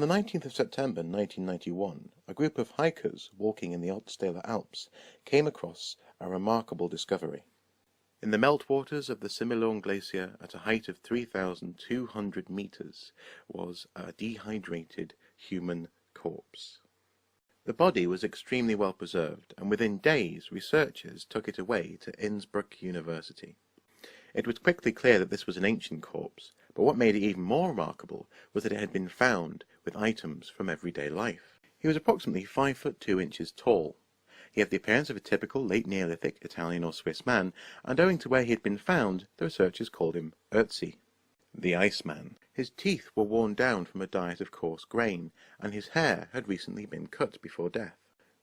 On the 19th of September 1991, a group of hikers walking in the Ötztaler Alps came across a remarkable discovery. In the meltwaters of the Similorn Glacier at a height of 3,200 meters was a dehydrated human corpse. The body was extremely well preserved, and within days researchers took it away to Innsbruck University. It was quickly clear that this was an ancient corpse, but what made it even more remarkable was that it had been found with items from everyday life. He was approximately 5 foot 2 inches tall. He had the appearance of a typical late Neolithic Italian or Swiss man, and owing to where he had been found, the researchers called him Ötzi the Iceman. His teeth were worn down from a diet of coarse grain, and his hair had recently been cut before death.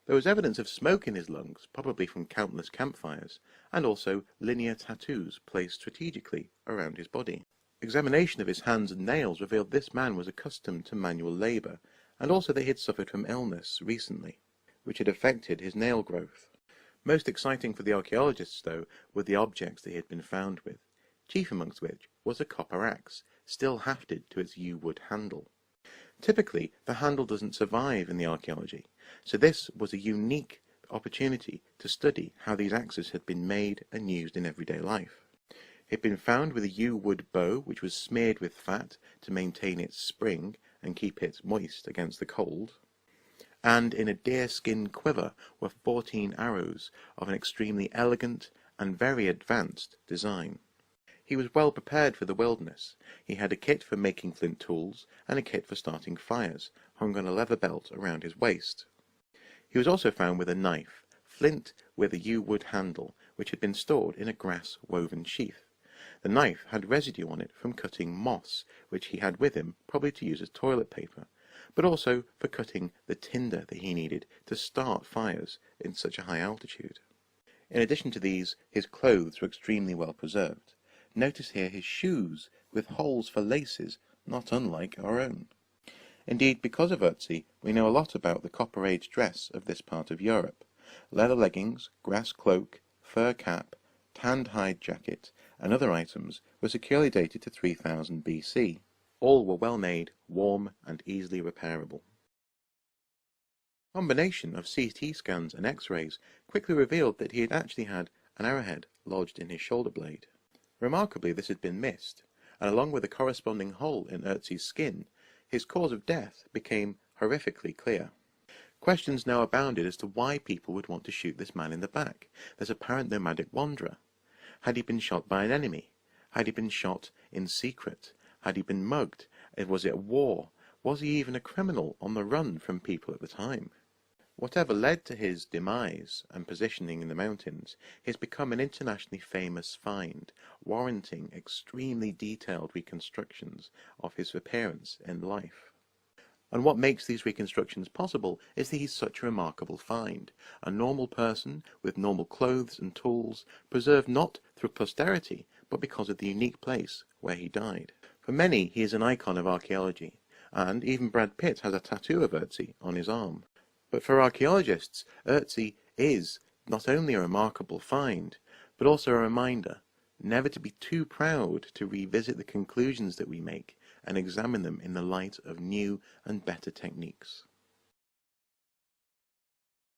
There was evidence of smoke in his lungs, probably from countless campfires, and also linear tattoos placed strategically around his body. Examination of his hands and nails revealed this man was accustomed to manual labour, and also that he had suffered from illness recently, which had affected his nail growth. Most exciting for the archaeologists, though, were the objects that he had been found with, chief amongst which was a copper axe, still hafted to its yew-wood handle. Typically, the handle doesn't survive in the archaeology, so this was a unique opportunity to study how these axes had been made and used in everyday life. It had been found with a yew-wood bow which was smeared with fat to maintain its spring and keep it moist against the cold, and in a deerskin quiver were 14 arrows of an extremely elegant and very advanced design. He was well prepared for the wilderness. He had a kit for making flint tools and a kit for starting fires, hung on a leather belt around his waist. He was also found with a knife, flint with a yew-wood handle, which had been stored in a grass-woven sheath. The knife had residue on it from cutting moss, which he had with him, probably to use as toilet paper, but also for cutting the tinder that he needed to start fires in such a high altitude. In addition to these, his clothes were extremely well preserved. Notice here his shoes, with holes for laces, not unlike our own. Indeed, because of Ötzi, we know a lot about the Copper Age dress of this part of Europe. Leather leggings, grass cloak, fur cap, tanned hide jacket, and other items were securely dated to 3000 BC. All were well made, warm, and easily repairable. A combination of CT scans and X-rays quickly revealed that he had actually had an arrowhead lodged in his shoulder blade. Remarkably, this had been missed, and along with a corresponding hole in Ötzi's skin, his cause of death became horrifically clear. Questions now abounded as to why people would want to shoot this man in the back, this apparent nomadic wanderer. Had he been shot by an enemy? Had he been shot in secret? Had he been mugged? Was it a war? Was he even a criminal on the run from people at the time? Whatever led to his demise and positioning in the mountains, he has become an internationally famous find, warranting extremely detailed reconstructions of his appearance in life. And what makes these reconstructions possible is that he's such a remarkable find, a normal person with normal clothes and tools, preserved not through posterity, but because of the unique place where he died. For many, he is an icon of archaeology, and even Brad Pitt has a tattoo of Ötzi on his arm. But for archaeologists, Ötzi is not only a remarkable find, but also a reminder never to be too proud to revisit the conclusions that we make and examine them in the light of new and better techniques.